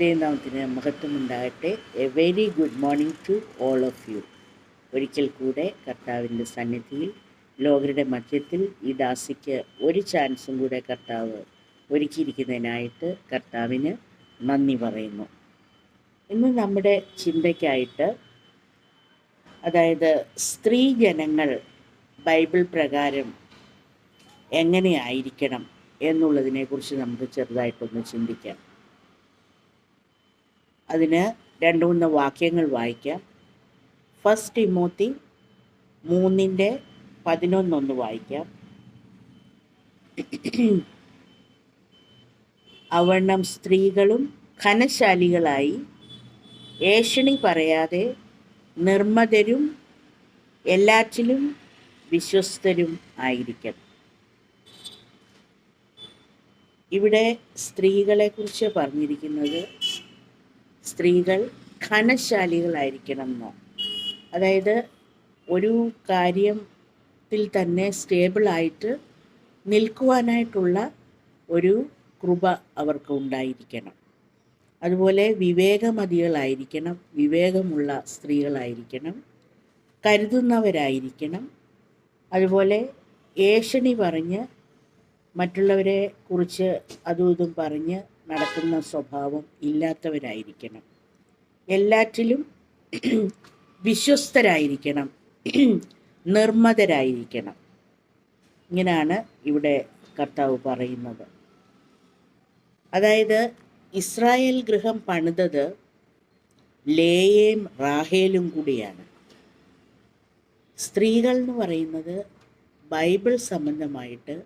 ദൈവനാമത്തിന് മഹത്വമുണ്ടാകട്ടെ. A very good morning to all of you. ഒരിക്കൽ കൂടെ കർത്താവിൻ്റെ സന്നിധിയിൽ ലോകരുടെ മധ്യത്തിൽ ഈ ദാസിക്ക് ഒരു ചാൻസും കൂടെ കർത്താവ് ഒരുക്കിയിരിക്കുന്നതിനായിട്ട് കർത്താവിന് നന്ദി പറയുന്നു. ഇന്ന് നമ്മുടെ ചിന്തയ്ക്കായിട്ട്, അതായത് സ്ത്രീ ജനങ്ങൾ ബൈബിൾ പ്രകാരം എങ്ങനെയായിരിക്കണം എന്നുള്ളതിനെക്കുറിച്ച് നമുക്ക് ചെറുതായിട്ടൊന്ന് ചിന്തിക്കാം. അതിന് 2-3 വാക്യങ്ങൾ വായിക്കാം. ഫസ്റ്റ് തിമോത്തി 3:11 വായിക്കാം. അവണ്ണം സ്ത്രീകളും ഘനശാലികളായി ഏഷണി പറയാതെ നിർമ്മതരും എല്ലാറ്റിലും വിശ്വസ്തരും ആയിരിക്കണം. ഇവിടെ സ്ത്രീകളെക്കുറിച്ച് പറഞ്ഞിരിക്കുന്നത് സ്ത്രീകൾ ഘനശാലികളായിരിക്കണം എന്നോ, അതായത് ഒരു കാര്യത്തിൽ തന്നെ സ്റ്റേബിളായിട്ട് നിൽക്കുവാനായിട്ടുള്ള ഒരു കൃപ അവർക്ക് ഉണ്ടായിരിക്കണം. അതുപോലെ വിവേകമതികളായിരിക്കണം, വിവേകമുള്ള സ്ത്രീകളായിരിക്കണം, കരുതുന്നവരായിരിക്കണം. അതുപോലെ ഏഷണി പറഞ്ഞ് മറ്റുള്ളവരെ കുറിച്ച് അതും ഇതും പറഞ്ഞ് നടക്കുന്ന സ്വഭാവം ഇല്ലാത്തവരായിരിക്കണം. എല്ലാറ്റിലും വിശ്വസ്തരായിരിക്കണം, നിർമ്മതരായിരിക്കണം. ഇങ്ങനെയാണ് ഇവിടെ കർത്താവ് പറയുന്നത്. അതായത് ഇസ്രായേൽ ഗൃഹം പണിതത് ലേയയും റാഹേലും കൂടിയാണ്. സ്ത്രീകൾ എന്ന് പറയുന്നത് ബൈബിൾ സംബന്ധമായിട്ട്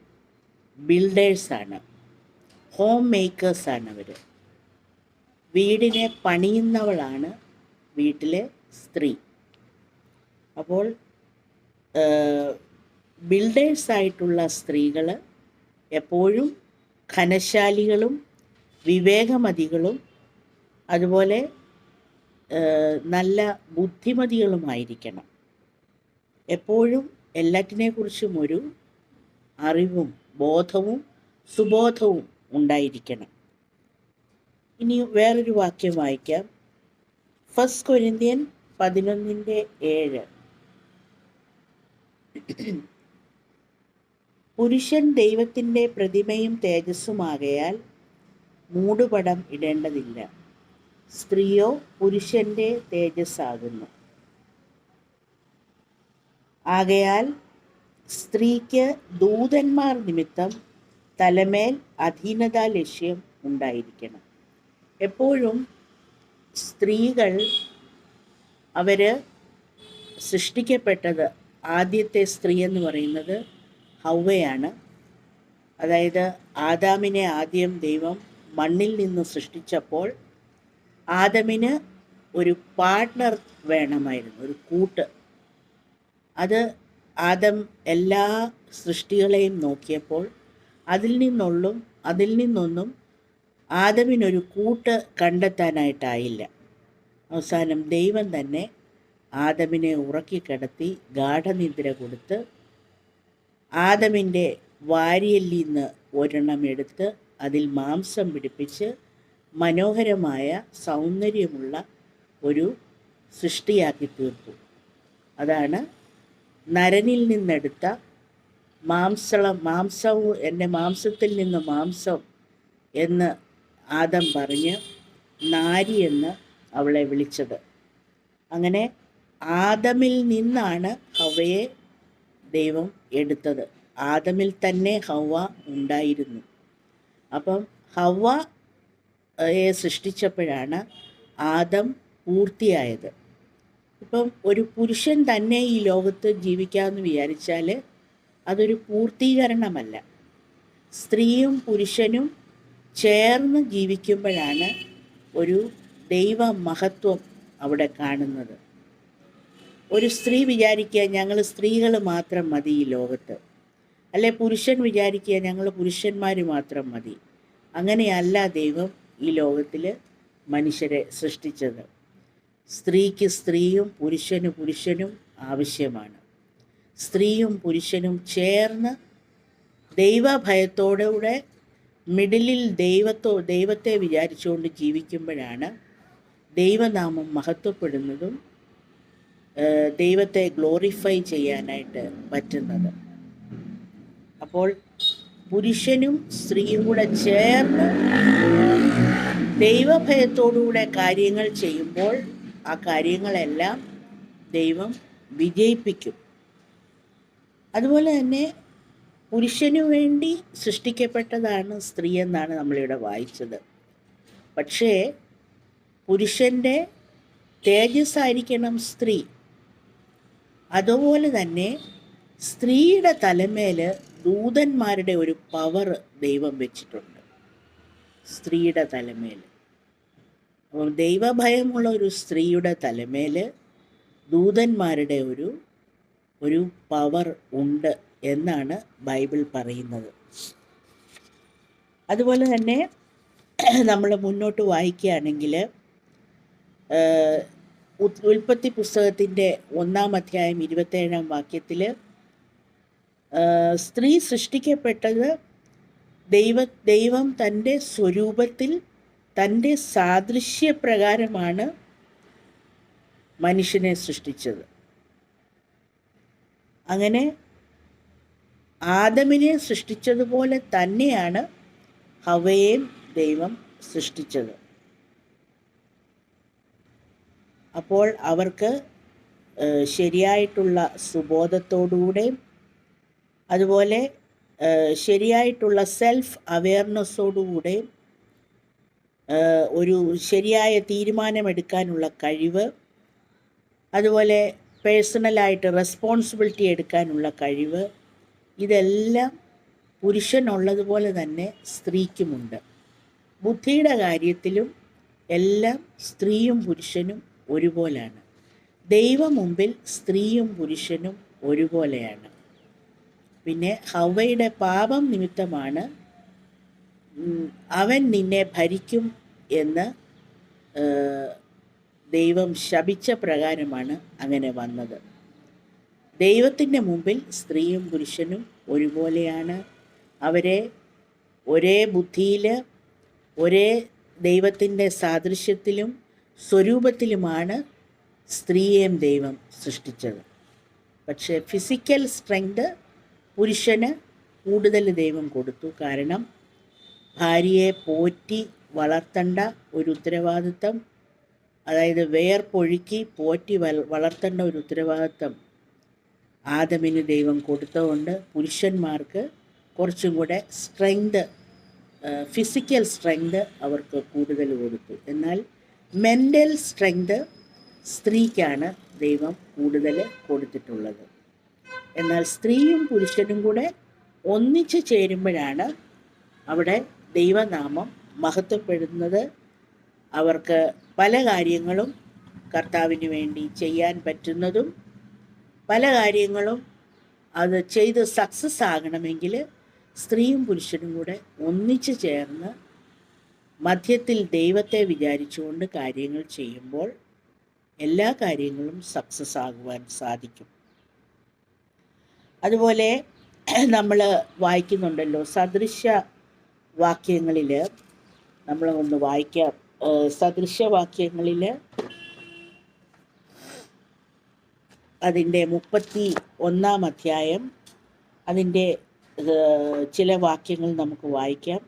ബിൽഡേഴ്സാണ്, ഹോം മേക്കേഴ്സാണ്. അവർ വീടിനെ പണിയുന്നവളാണ് വീട്ടിലെ സ്ത്രീ. അപ്പോൾ ബിൽഡേഴ്സായിട്ടുള്ള സ്ത്രീകൾ എപ്പോഴും ഘനശാലികളും വിവേകമതികളും അതുപോലെ നല്ല ബുദ്ധിമതികളുമായിരിക്കണം. എപ്പോഴും എല്ലാറ്റിനെക്കുറിച്ചും ഒരു അറിവും ബോധവും സുബോധവും ഉണ്ടായിരിക്കണം. ഇനി വേറൊരു വാക്യം വായിക്കാം. First Corinthian 11:7. പുരുഷൻ ദൈവത്തിൻ്റെ പ്രതിമയും തേജസ്സുമാകയാൽ മൂടുപടം ഇടേണ്ടതില്ല, സ്ത്രീയോ പുരുഷൻ്റെ തേജസ്സാകുന്നു. ആകയാൽ സ്ത്രീക്ക് ദൂതന്മാർ നിമിത്തം തലമേൽ അധീനതാ ലക്ഷ്യം ഉണ്ടായിരിക്കണം. എപ്പോഴും സ്ത്രീകൾ അവർ സൃഷ്ടിക്കപ്പെട്ടത്, ആദ്യത്തെ സ്ത്രീ എന്ന് പറയുന്നത് ഹൗവയാണ്. അതായത് ആദാമിനെ ആദ്യം ദൈവം മണ്ണിൽ നിന്ന് സൃഷ്ടിച്ചപ്പോൾ ആദമിന് ഒരു പാർട്ട്ണർ വേണമായിരുന്നു, ഒരു കൂട്ട്. അത് ആദം എല്ലാ സൃഷ്ടികളെയും നോക്കിയപ്പോൾ അതിൽ നിന്നൊന്നും ആദമിനൊരു കൂട്ട് കണ്ടെത്താനായിട്ടായില്ല. അവസാനം ദൈവം തന്നെ ആദമിനെ ഉറക്കിക്കിടത്തി ഗാഠനിദ്ര കൊടുത്ത് ആദമിൻ്റെ വാരിയലിൽ നിന്ന് ഒരെണ്ണം എടുത്ത് അതിൽ മാംസം പിടിപ്പിച്ച് മനോഹരമായ സൗന്ദര്യമുള്ള ഒരു സൃഷ്ടിയാക്കി തീർത്തു. അതാണ് നരനിൽ നിന്നെടുത്ത മാംസവും എൻ്റെ മാംസത്തിൽ നിന്ന് മാംസം എന്ന് ആദം പറഞ്ഞ് നാരി എന്ന് അവളെ വിളിച്ചത്. അങ്ങനെ ആദമിൽ നിന്നാണ് ഹവ്വയെ ദൈവം എടുത്തത്. ആദമിൽ തന്നെ ഹവ്വ ഉണ്ടായിരുന്നു. അപ്പം ഹവ്വയെ സൃഷ്ടിച്ചപ്പോഴാണ് ആദം പൂർത്തിയായത്. ഇപ്പം ഒരു പുരുഷൻ തന്നെ ഈ ലോകത്ത് ജീവിക്കാമെന്ന് വിചാരിച്ചാൽ അതൊരു പൂർത്തീകരണമല്ല. സ്ത്രീയും പുരുഷനും ചേർന്ന് ജീവിക്കുമ്പോഴാണ് ഒരു ദൈവ മഹത്വം അവിടെ കാണുന്നത്. ഒരു സ്ത്രീ വിചാരിക്കുക ഞങ്ങൾ സ്ത്രീകൾ മാത്രം മതി ഈ ലോകത്ത്, അല്ലെ പുരുഷൻ വിചാരിക്കുക ഞങ്ങൾ പുരുഷന്മാർ മാത്രം മതി. അങ്ങനെയല്ല ദൈവം ഈ ലോകത്തിൽ മനുഷ്യരെ സൃഷ്ടിച്ചത്. സ്ത്രീക്ക് സ്ത്രീയും പുരുഷന് പുരുഷനും ആവശ്യമാണ്. സ്ത്രീയും പുരുഷനും ചേർന്ന് ദൈവഭയത്തോടുകൂടെ മിഡിലിൽ ദൈവത്തെ വിചാരിച്ചുകൊണ്ട് ജീവിക്കുമ്പോഴാണ് ദൈവനാമം മഹത്വപ്പെടുന്നതും ദൈവത്തെ ഗ്ലോറിഫൈ ചെയ്യാനായിട്ട് പറ്റുന്നത്. അപ്പോൾ പുരുഷനും സ്ത്രീയും കൂടെ ചേർന്ന് ദൈവഭയത്തോടുകൂടെ കാര്യങ്ങൾ ചെയ്യുമ്പോൾ ആ കാര്യങ്ങളെല്ലാം ദൈവം വിജയിപ്പിക്കും. അതുപോലെ തന്നെ പുരുഷനു വേണ്ടി സൃഷ്ടിക്കപ്പെട്ടതാണ് സ്ത്രീ എന്നാണ് നമ്മളിവിടെ വായിച്ചത്. പക്ഷേ പുരുഷൻ്റെ തേജസ്സായിരിക്കണം സ്ത്രീ. അതുപോലെ തന്നെ സ്ത്രീയുടെ തലമേൽ ദൂതന്മാരുടെ ഒരു പവർ ദൈവം വെച്ചിട്ടുണ്ട്. സ്ത്രീയുടെ തലമേൽ, അപ്പോൾ ദൈവഭയമുള്ള ഒരു സ്ത്രീയുടെ തലമേൽ ദൂതന്മാരുടെ ഒരു പവർ ഉണ്ട് എന്നാണ് ബൈബിൾ പറയുന്നത്. അതുപോലെ തന്നെ നമ്മൾ മുന്നോട്ട് വായിക്കുകയാണെങ്കിൽ ഉൽപ്പത്തി പുസ്തകത്തിൻ്റെ 1-ാം അധ്യായം 27-ാം വാക്യത്തിൽ സ്ത്രീ സൃഷ്ടിക്കപ്പെട്ടത് ദൈവം തൻ്റെ സ്വരൂപത്തിൽ തൻ്റെ സാദൃശ്യപ്രകാരമാണ് മനുഷ്യനെ സൃഷ്ടിച്ചത്. അങ്ങനെ ആദമിനെ സൃഷ്ടിച്ചതുപോലെ തന്നെയാണ് ഹവ്വയെയും ദൈവം സൃഷ്ടിച്ചത്. അപ്പോൾ അവർക്ക് ശരിയായിട്ടുള്ള സുബോധത്തോടുകൂടെയും അതുപോലെ ശരിയായിട്ടുള്ള സെൽഫ് അവെയർനെസ്സോടുകൂടെയും ഒരു ശരിയായ തീരുമാനമെടുക്കാനുള്ള കഴിവ്, അതുപോലെ പേഴ്സണലായിട്ട് റെസ്പോൺസിബിലിറ്റി എടുക്കാനുള്ള കഴിവ്, ഇതെല്ലാം പുരുഷനുള്ളതുപോലെ തന്നെ സ്ത്രീക്കുമുണ്ട്. ബുദ്ധിയുടെ കാര്യത്തിലും എല്ലാം സ്ത്രീയും പുരുഷനും ഒരുപോലെയാണ്. ദൈവ മുമ്പിൽ സ്ത്രീയും പുരുഷനും ഒരുപോലെയാണ്. പിന്നെ ഹവ്വയുടെ പാപം നിമിത്തമാണ് അവൻ നിന്നെ ഭരിക്കും എന്ന് ദൈവം ശപിച്ച പ്രകാരമാണ് അങ്ങനെ വന്നത്. ദൈവത്തിൻ്റെ മുമ്പിൽ സ്ത്രീയും പുരുഷനും ഒരുപോലെയാണ്. അവരെ ഒരേ ബുദ്ധിയിൽ, ഒരേ ദൈവത്തിൻ്റെ സാദൃശ്യത്തിലും സ്വരൂപത്തിലുമാണ് സ്ത്രീയെയും ദൈവം സൃഷ്ടിച്ചത്. പക്ഷേ ഫിസിക്കൽ സ്ട്രെങ്ത് പുരുഷന് കൂടുതൽ ദൈവം കൊടുത്തു. കാരണം ഭാര്യയെ പോറ്റി വളർത്തേണ്ട ഒരു ഉത്തരവാദിത്തം, അതായത് വേർപ്പൊഴുക്കി പോറ്റി വളർത്തേണ്ട ഒരു ഉത്തരവാദിത്തം ആദമിന് ദൈവം കൊടുത്തതുകൊണ്ട് പുരുഷന്മാർക്ക് കുറച്ചും കൂടെ സ്ട്രെങ്ത്, ഫിസിക്കൽ സ്ട്രെങ്ത് അവർക്ക് കൂടുതൽ കൊടുത്തു. എന്നാൽ മെൻ്റൽ സ്ട്രെങ്ത് സ്ത്രീക്കാണ് ദൈവം കൂടുതൽ കൊടുത്തിട്ടുള്ളത്. എന്നാൽ സ്ത്രീയും പുരുഷനും കൂടെ ഒന്നിച്ചു ചേരുമ്പോഴാണ് അവിടെ ദൈവനാമം മഹത്വപ്പെടുന്നത്. അവർക്ക് പല കാര്യങ്ങളും കർത്താവിന് വേണ്ടി ചെയ്യാൻ പറ്റുന്നതും പല കാര്യങ്ങളും അത് ചെയ്ത് സക്സസ് ആകണമെങ്കിൽ സ്ത്രീയും പുരുഷനും കൂടെ ഒന്നിച്ചു ചേർന്ന് മധ്യത്തിൽ ദൈവത്തെ വിചാരിച്ചുകൊണ്ട് കാര്യങ്ങൾ ചെയ്യുമ്പോൾ എല്ലാ കാര്യങ്ങളും സക്സസ് ആകുവാൻ സാധിക്കും. അതുപോലെ നമ്മൾ വായിക്കുന്നുണ്ടല്ലോ സദൃശ വാക്യങ്ങളിൽ, നമ്മൾ ഒന്ന് വായിക്കാം. സദൃശവാക്യങ്ങളിൽ അതിൻ്റെ 31-ാം അധ്യായം അതിൻ്റെ ചില വാക്യങ്ങൾ നമുക്ക് വായിക്കാം.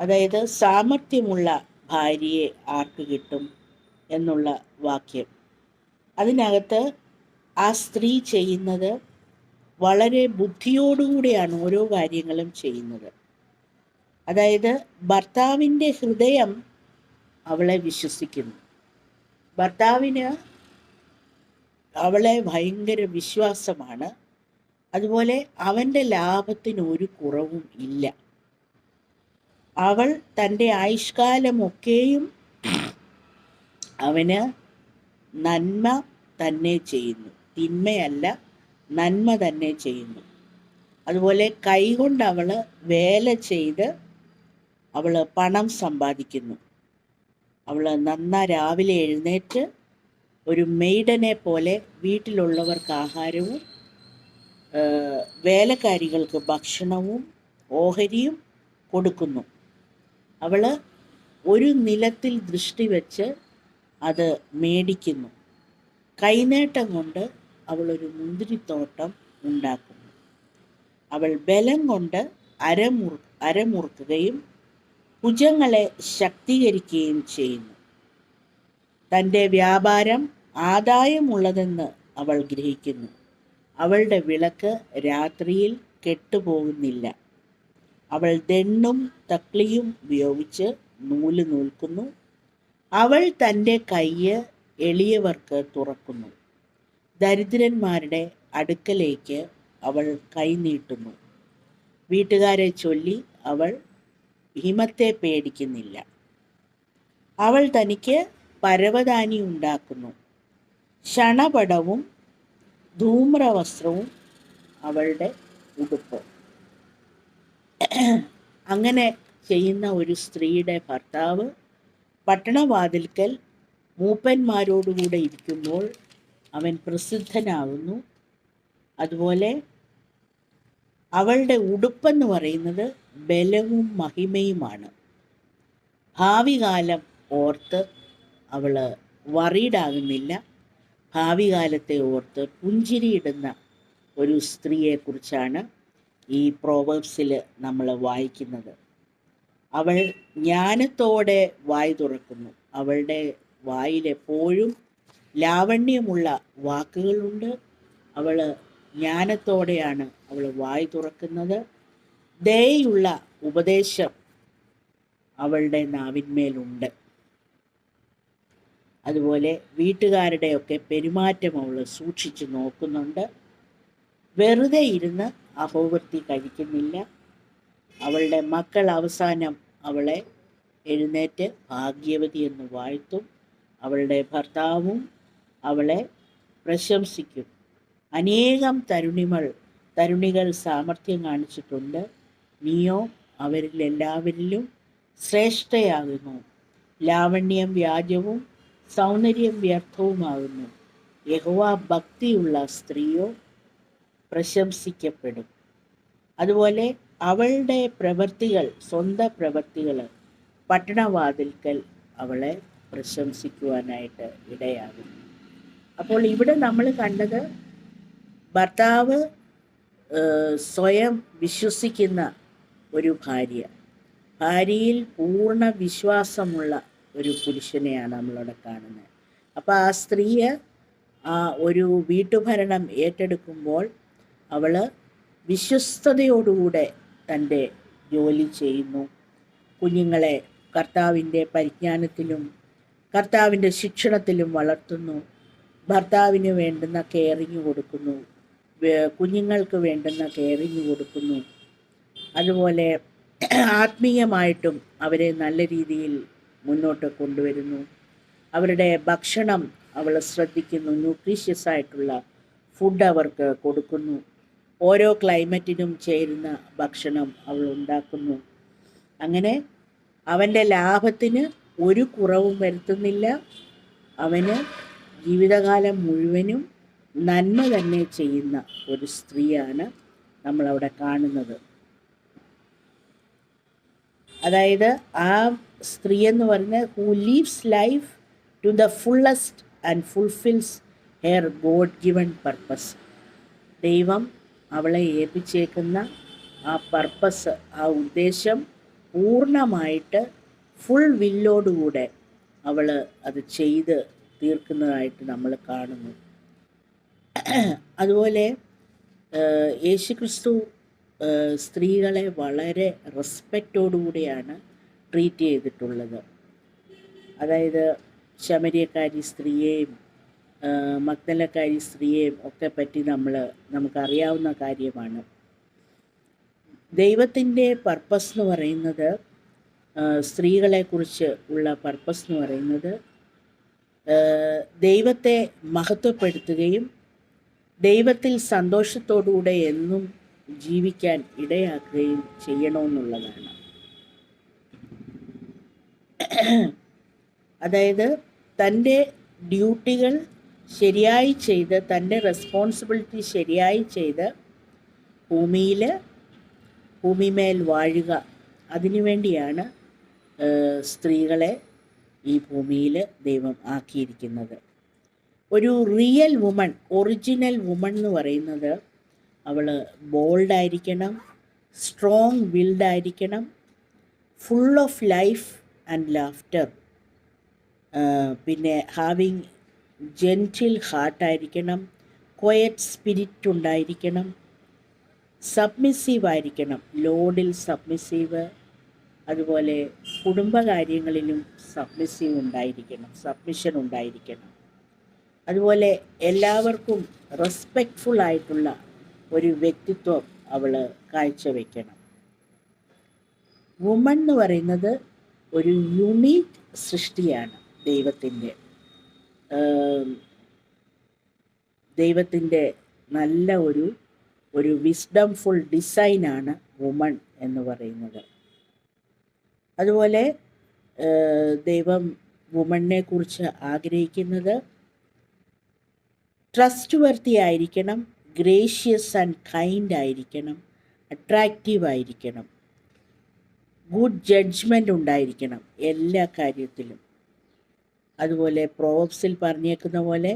അതായത് സാമർഥ്യമുള്ള ഭാര്യയെ ആർക്ക് കിട്ടും എന്നുള്ള വാക്യം. അതിനകത്ത് ആ സ്ത്രീ ചെയ്യുന്നത് വളരെ ബുദ്ധിയോടുകൂടിയാണ് ഓരോ കാര്യങ്ങളും ചെയ്യുന്നത്. അതായത് ഭർത്താവിൻ്റെ ഹൃദയം അവളെ വിശ്വസിക്കുന്നു. ഭർത്താവിന് അവളെ ഭയങ്കര വിശ്വാസമാണ്. അതുപോലെ അവൻ്റെ ലാഭത്തിന് ഒരു കുറവും ഇല്ല. അവൾ തൻ്റെ ആയുഷ്കാലമൊക്കെയും അവന് നന്മ തന്നെ ചെയ്യുന്നു, തിന്മയല്ല നന്മ തന്നെ ചെയ്യുന്നു. അതുപോലെ കൈകൊണ്ട് അവൾ വേല ചെയ്ത് അവൾ പണം സമ്പാദിക്കുന്നു. അവൾ രാവിലെ എഴുന്നേറ്റ് ഒരു മെയ്ഡനെ പോലെ വീട്ടിലുള്ളവർക്ക് ആഹാരവും വേലക്കാരികൾക്ക് ഭക്ഷണവും ഓഹരിയും കൊടുക്കുന്നു. അവൾ ഒരു നിലത്തിൽ ദൃഷ്ടി വെച്ച് അത് മേടിക്കുന്നു. കൈനേട്ടം കൊണ്ട് അവളൊരു മുന്തിരിത്തോട്ടം ഉണ്ടാക്കുന്നു. അവൾ ബലം കൊണ്ട് അരമുറുക്കുകയും ഭുജങ്ങളെ ശക്തീകരിക്കുകയും ചെയ്യുന്നു. തൻ്റെ വ്യാപാരം ആദായമുള്ളതെന്ന് അവൾ ഗ്രഹിക്കുന്നു. അവളുടെ വിളക്ക് രാത്രിയിൽ കെട്ടുപോകുന്നില്ല. അവൾ ദണ്ണും തക്ലിയും ഉപയോഗിച്ച് നൂല് നൂൽക്കുന്നു. അവൾ തൻ്റെ കയ്യ് എളിയവർക്ക് തുറക്കുന്നു. ദരിദ്രന്മാരുടെ അടുക്കലേക്ക് അവൾ കൈനീട്ടുന്നു. വീട്ടുകാരെ ചൊല്ലി അവൾ ഹിമത്തെ പേടിക്കുന്നില്ല. അവൾ തനിക്ക് പരവതാനി ഉണ്ടാക്കുന്നു. ശണപടവും ധൂമ്രവസ്ത്രവും അവളുടെ ഉടുപ്പ്. അങ്ങനെ ചെയ്യുന്ന ഒരു സ്ത്രീയുടെ ഭർത്താവ് പട്ടണവാതിൽക്കൽ മൂപ്പന്മാരോടുകൂടെ ഇരിക്കുമ്പോൾ അവൻ പ്രസിദ്ധനാകുന്നു. അതുപോലെ അവളുടെ ഉടുപ്പെന്ന് പറയുന്നത് ബലവും മഹിമയുമാണ്. ഭാവി കാലം ഓർത്ത് അവൾ വറീഡാകുന്നില്ല. ഭാവി കാലത്തെ ഓർത്ത് പുഞ്ചിരിയിടുന്ന ഒരു സ്ത്രീയെക്കുറിച്ചാണ് ഈ പ്രോവേർബ്സിൽ നമ്മൾ വായിക്കുന്നത്. അവൾ ജ്ഞാനത്തോടെ വായ് തുറക്കുന്നു. അവളുടെ വായിൽ എപ്പോഴും ലാവണ്യമുള്ള വാക്കുകളുണ്ട്. അവൾ ജ്ഞാനത്തോടെയാണ് അവൾ വായ് തുറക്കുന്നത്. ദയുള്ള ഉപദേശം അവളുടെ നാവിന്മേലുണ്ട്. അതുപോലെ വീട്ടുകാരുടെയൊക്കെ പെരുമാറ്റം അവൾ സൂക്ഷിച്ചു നോക്കുന്നുണ്ട്. വെറുതെ ഇരുന്ന് അഹോവൃത്തി കഴിക്കുന്നില്ല. അവളുടെ മക്കൾ അവസാനം അവളെ എഴുന്നേറ്റ് ഭാഗ്യവതി എന്ന് വാഴ്ത്തും. അവളുടെ ഭർത്താവും അവളെ പ്രശംസിക്കും. അനേകം തരുണികൾ സാമർഥ്യം കാണിച്ചിട്ടുണ്ട്. നീയോ അവരിലെല്ലാവരിലും ശ്രേഷ്ഠയാകുന്നു. ലാവണ്യം വ്യാജവും സൗന്ദര്യം വ്യർത്ഥവുമാകുന്നു. യഹോവ ഭക്തിയുള്ള സ്ത്രീയോ പ്രശംസിക്കപ്പെടും. അതുപോലെ അവളുടെ പ്രവൃത്തികൾ, സ്വന്തം പ്രവൃത്തികൾ പട്ടണവാതിൽക്കൽ അവളെ പ്രശംസിക്കുവാനായിട്ട് ഇടയാകുന്നു. അപ്പോൾ ഇവിടെ നമ്മൾ കണ്ടത് ഭർത്താവ് സ്വയം വിശ്വസിക്കുന്ന ഒരു ഭാര്യയിൽ പൂർണ്ണ വിശ്വാസമുള്ള ഒരു പുരുഷനെയാണ് നമ്മളവിടെ കാണുന്നത്. അപ്പോൾ ആ സ്ത്രീ ഒരു വീട്ടുഭരണം ഏറ്റെടുക്കുമ്പോൾ അവൾ വിശ്വസ്തയോടുകൂടെ തൻ്റെ ജോലി ചെയ്യുന്നു. കുഞ്ഞുങ്ങളെ കർത്താവിൻ്റെ പരിജ്ഞാനത്തിലും കർത്താവിൻ്റെ ശിക്ഷണത്തിലും വളർത്തുന്നു. ഭർത്താവിന് വേണ്ടുന്ന കെയറിങ് കൊടുക്കുന്നു. കുഞ്ഞുങ്ങൾക്ക് വേണ്ടുന്ന കെയറിങ് കൊടുക്കുന്നു. അതുപോലെ ആത്മീയമായിട്ടും അവരെ നല്ല രീതിയിൽ മുന്നോട്ട് കൊണ്ടുവരുന്നു. അവരുടെ ഭക്ഷണം അവൾ ശ്രദ്ധിക്കുന്നു. ന്യൂട്രീഷ്യസ് ആയിട്ടുള്ള ഫുഡ് അവർക്ക് കൊടുക്കുന്നു. ഓരോ ക്ലൈമറ്റിനും ചേരുന്ന ഭക്ഷണം അവൾ ഉണ്ടാക്കുന്നു. അങ്ങനെ അവൻ്റെ ലാഭത്തിന് ഒരു കുറവും വരുത്തുന്നില്ല. അവന് ജീവിതകാലം മുഴുവനും നന്മ തന്നെ ചെയ്യുന്ന ഒരു സ്ത്രീയാണ് നമ്മളവിടെ കാണുന്നത്. അതായത് ആ സ്ത്രീ എന്ന് പറഞ്ഞാൽ who lives life to the fullest and fulfils her god given purpose. ദൈവം അവളെ ഏൽപ്പിച്ചേക്കുന്ന ആ പർപ്പസ്, ആ ഉദ്ദേശം പൂർണ്ണമായിട്ട് ഫുൾ വില്ലോടുകൂടെ അവൾ അത് ചെയ്ത് തീർക്കുന്നതായിട്ട് നമ്മൾ കാണുന്നു. അതുപോലെ യേശുക്രിസ്തു സ്ത്രീകളെ വളരെ റെസ്പെക്റ്റോടുകൂടിയാണ് ട്രീറ്റ് ചെയ്തിട്ടുള്ളത്. അതായത് ശമര്യക്കാരി സ്ത്രീയെയും മഗ്ദലക്കാരി സ്ത്രീയെയും ഒക്കെ പറ്റി നമുക്കറിയാവുന്ന കാര്യമാണ്. ദൈവത്തിൻ്റെ പർപ്പസ് എന്ന് പറയുന്നത്, സ്ത്രീകളെക്കുറിച്ച് ഉള്ള പർപ്പസ് എന്ന് പറയുന്നത് ദൈവത്തെ മഹത്വപ്പെടുത്തുകയും ദൈവത്തിൽ സന്തോഷത്തോടുകൂടെ എന്നും ജീവിക്കാൻ ഇടയാക്കുകയും ചെയ്യണമെന്നുള്ളതാണ്. അതായത് തൻ്റെ ഡ്യൂട്ടികൾ ശരിയായി ചെയ്ത്, തൻ്റെ റെസ്പോൺസിബിലിറ്റി ശരിയായി ചെയ്ത് ഭൂമിമേൽ വാഴുക അതിനുവേണ്ടിയാണ് സ്ത്രീകളെ ഈ ഭൂമിയിൽ ദൈവം ആക്കിയിരിക്കുന്നത്. ഒരു റിയൽ വുമൺ, ഒറിജിനൽ വുമൺ എന്ന് പറയുന്നത് അവൾ ബോൾഡായിരിക്കണം, സ്ട്രോങ് വിൽഡ് ആയിരിക്കണം, full of life and laughter, പിന്നെ ഹാവിങ് ജെൻറ്റിൽ ഹാർട്ടായിരിക്കണം, ക്വയറ്റ് സ്പിരിറ്റ് ഉണ്ടായിരിക്കണം, സബ്മിസീവ് ആയിരിക്കണം, ലോഡിൽ സബ്മിസീവ്, അതുപോലെ കുടുംബകാര്യങ്ങളിലും സബ്മിഷൻ ഉണ്ടായിരിക്കണം. അതുപോലെ എല്ലാവർക്കും റെസ്പെക്റ്റ്ഫുൾ ആയിട്ടുള്ള ഒരു വ്യക്തിത്വം അവൾ കാഴ്ചവെക്കണം. വുമൺ എന്ന് പറയുന്നത് ഒരു യുണീക്ക് സൃഷ്ടിയാണ് ദൈവത്തിൻ്റെ നല്ല ഒരു വിസ്ഡംഫുൾ ഡിസൈനാണ് വുമൺ എന്ന് പറയുന്നത്. അതുപോലെ ദൈവം വുമണിനെ കുറിച്ച് ആഗ്രഹിക്കുന്നത് ട്രസ്റ്റ് വർത്തി ആയിരിക്കണം, ഗ്രേഷ്യസ് ആൻഡ് കൈൻഡ് ആയിരിക്കണം, അട്രാക്റ്റീവ് ആയിരിക്കണം, ഗുഡ് ജഡ്ജ്മെൻ്റ് ഉണ്ടായിരിക്കണം എല്ലാ കാര്യത്തിലും. അതുപോലെ പ്രോവബ്സിൽ പറഞ്ഞേക്കുന്ന പോലെ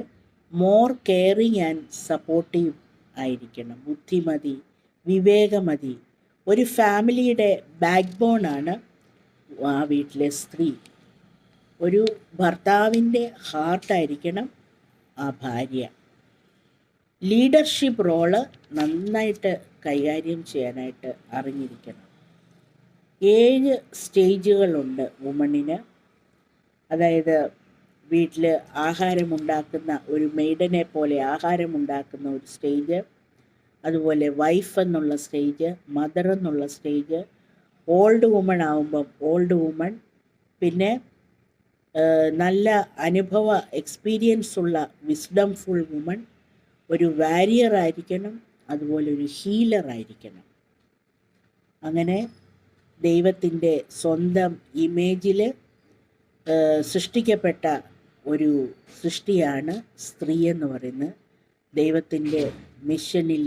മോർ കെയറിങ് ആൻഡ് സപ്പോർട്ടീവ് ആയിരിക്കണം, ബുദ്ധിമതി, വിവേകമതി. ഒരു ഫാമിലിയുടെ ബാക്ക് ബോണാണ് ആ വീട്ടിലെ സ്ത്രീ. ഒരു ഭർത്താവിൻ്റെ ഹാർട്ടായിരിക്കണം ആ ഭാര്യ. ലീഡർഷിപ്പ് റോള് നന്നായിട്ട് കൈകാര്യം ചെയ്യാനായിട്ട് അറിഞ്ഞിരിക്കണം. 7 സ്റ്റേജുകളുണ്ട് വുമണിന്. അതായത് വീട്ടിൽ ആഹാരമുണ്ടാക്കുന്ന ഒരു മെയ്ഡനെ പോലെ ആഹാരമുണ്ടാക്കുന്ന ഒരു സ്റ്റേജ്, അതുപോലെ വൈഫ് എന്നുള്ള സ്റ്റേജ്, മദർ എന്നുള്ള സ്റ്റേജ്, ഓൾഡ് വുമൺ ആവുമ്പം ഓൾഡ് വുമൺ, പിന്നെ നല്ല എക്സ്പീരിയൻസ് ഉള്ള വിസ്ഡംഫുൾ വുമൺ, ഒരു വാരിയർ ആയിരിക്കണം, അതുപോലെ ഒരു ഹീലർ ആയിരിക്കണം. അങ്ങനെ ദൈവത്തിൻ്റെ സ്വന്തം ഇമേജിൽ സൃഷ്ടിക്കപ്പെട്ട ഒരു സൃഷ്ടിയാണ് സ്ത്രീ എന്ന് പറയുന്നത്. ദൈവത്തിൻ്റെ മിഷനിൽ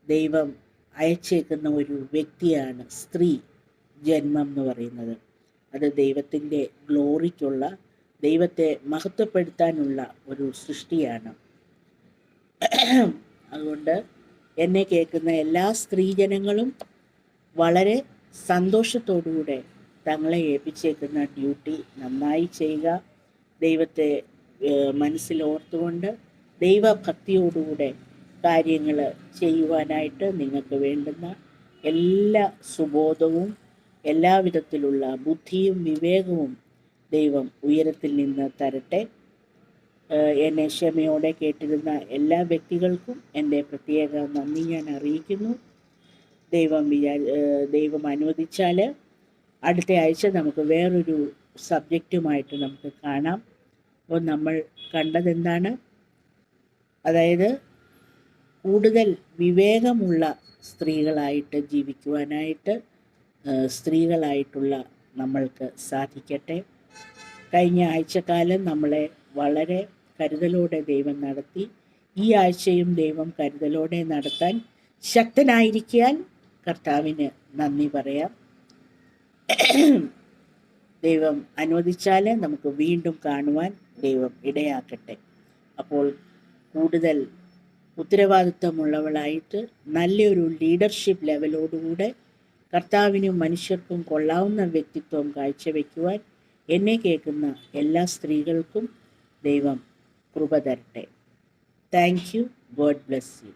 ദൈവം അയച്ചേക്കുന്ന ഒരു വ്യക്തിയാണ് സ്ത്രീ ജന്മം എന്ന് പറയുന്നത്. അത് ദൈവത്തിൻ്റെ ഗ്ലോറിക്കുള്ള, ദൈവത്തെ മഹത്വപ്പെടുത്താനുള്ള ഒരു സൃഷ്ടിയാണ്. അതുകൊണ്ട് എന്നെ കേൾക്കുന്ന എല്ലാ സ്ത്രീജനങ്ങളും വളരെ സന്തോഷത്തോടുകൂടെ തങ്ങളെ ഏൽപ്പിച്ചേക്കുന്ന ഡ്യൂട്ടി നന്നായി ചെയ്യുക. ദൈവത്തെ മനസ്സിലോർത്തുകൊണ്ട് ദൈവഭക്തിയോടുകൂടെ കാര്യങ്ങൾ ചെയ്യുവാനായിട്ട് നിങ്ങൾക്ക് വേണ്ടുന്ന എല്ലാ സുബോധവും എല്ലാവിധത്തിലുള്ള ബുദ്ധിയും വിവേകവും ദൈവം ഉയരത്തിൽ നിന്ന് തരട്ടെ. എന്നെ ക്ഷമയോടെ കേട്ടിരുന്ന എല്ലാ വ്യക്തികൾക്കും എൻ്റെ പ്രത്യേക നന്ദി ഞാൻ അറിയിക്കുന്നു. ദൈവം അനുവദിച്ചാൽ അടുത്ത ആഴ്ച നമുക്ക് വേറൊരു സബ്ജക്റ്റുമായിട്ട് നമുക്ക് കാണാം. അപ്പോൾ നമ്മൾ കണ്ടതെന്താണ്? അതായത് കൂടുതൽ വിവേകമുള്ള സ്ത്രീകളായിട്ട് ജീവിക്കുവാനായിട്ട് സ്ത്രീകളായിട്ടുള്ള നമ്മൾക്ക് സാധിക്കട്ടെ. കഴിഞ്ഞ ആഴ്ചക്കാലം നമ്മളെ വളരെ കരുതലോടെ ദൈവം നടത്തി. ഈ ആഴ്ചയും ദൈവം കരുതലോടെ നടത്താൻ ശക്തനായിരിക്കാൻ കർത്താവിന് നന്ദി പറയാം. ദൈവം അനുവദിച്ചാൽ നമുക്ക് വീണ്ടും കാണുവാൻ ദൈവം ഇടയാക്കട്ടെ. അപ്പോൾ കൂടുതൽ ഉത്തരവാദിത്വമുള്ളവളായിട്ട് നല്ലൊരു ലീഡർഷിപ്പ് ലെവലോടുകൂടെ കർത്താവിനും മനുഷ്യർക്കും കൊള്ളാവുന്ന വ്യക്തിത്വം കാഴ്ചവെക്കുവാൻ എന്നെ കേൾക്കുന്ന എല്ലാ സ്ത്രീകൾക്കും ദൈവം കൃപ തരട്ടെ. Thank you. God bless you.